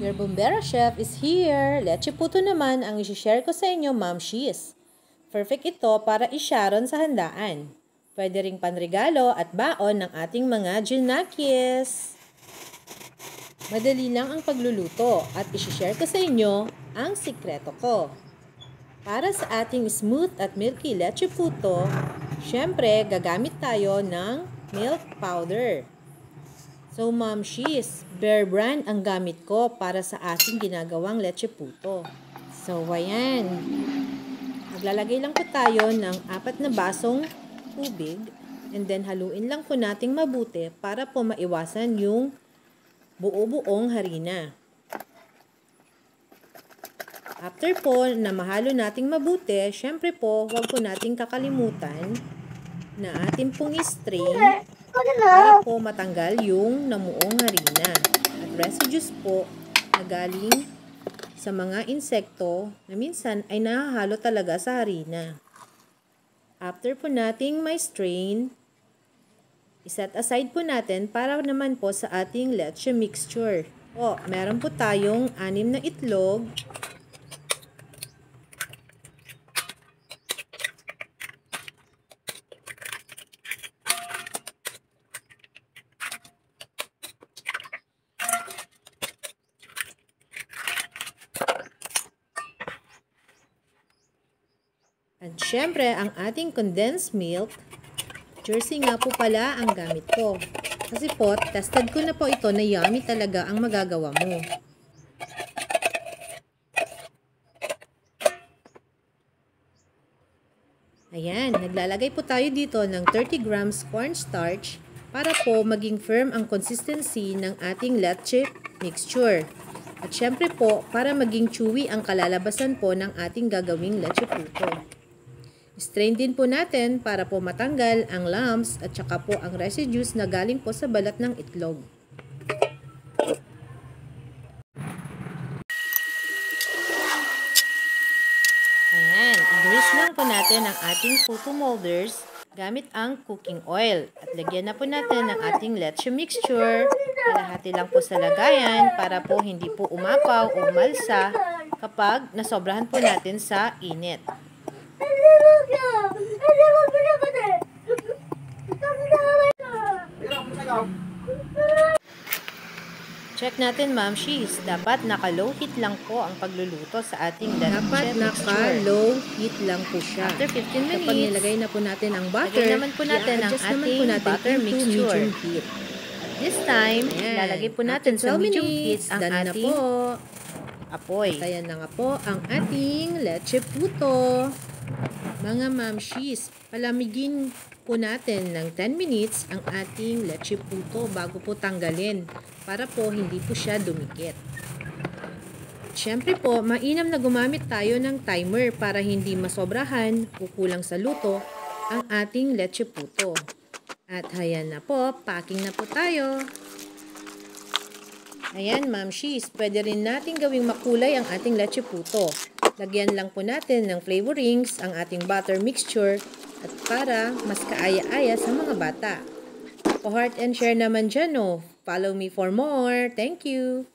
Your Bombera Chef is here! Leche puto naman ang isi-share ko sa inyo, Ma'am Shiz. Perfect ito para isharon sa handaan. Pwede ring panregalo at baon ng ating mga junakis. Madali lang ang pagluluto at isi-share ko sa inyo ang sikreto ko. Para sa ating smooth at milky leche puto, syempre gagamit tayo ng milk powder. So, Ma'am Shiz, Bear Brand ang gamit ko para sa ating ginagawang leche puto. So, ayan. Maglalagay lang po tayo ng 4 na basong tubig and then haluin lang po nating mabuti para po maiwasan yung buo-buong harina. After po na mahalo nating mabuti, syempre po, huwag po nating kakalimutan na ating pong i-strain para po matanggal yung namuong harina. At residues po na galing sa mga insekto na minsan ay nahahalo talaga sa harina. After po nating may strain, iset aside po natin para naman po sa ating leche mixture. O, meron po tayong 6 na itlog. At syempre, ang ating condensed milk, Jersey nga po pala ang gamit ko. Kasi po, tested ko na po ito na yummy talaga ang magagawa mo. Ayan, naglalagay po tayo dito ng 30 grams cornstarch para po maging firm ang consistency ng ating leche mixture. At syempre po, para maging chewy ang kalalabasan po ng ating gagawing leche puto. Strain din po natin para po matanggal ang lumps at saka po ang residues na galing po sa balat ng itlog. Ayan, i-grease lang po natin ang ating puto molders gamit ang cooking oil. At lagyan na po natin ang ating leche mixture. Kalahati lang po sa lagayan para po hindi po umapaw o umalsa kapag nasobrahan po natin sa init. Check natin, Ma'am Shiz. Dapat naka-low heat lang po ang pagluluto sa ating leche mixture. Dapat naka-low heat lang po siya. After 15 minutes, kapag nilagay na po natin ang butter, lagay naman po natin ang ating butter mixture. At this time, ilalagay po natin sa medium heat ang ating apoy. Kaya na nga po ang ating leche puto. Mga Ma'am Shiz, palamigin po natin ng 10 minutes ang ating leche puto bago po tanggalin para po hindi po siya dumikit. Siyempre po, mainam na gumamit tayo ng timer para hindi masobrahan o kulang sa luto ang ating leche puto. At ayan na po, packing na po tayo. Ayan, Ma'am Shiz, pwede rin natin gawing makulay ang ating leche puto. Lagyan lang po natin ng flavorings ang ating butter mixture at para mas kaaya-aya sa mga bata. Pa-heart and share naman dyan, oh. Follow me for more. Thank you!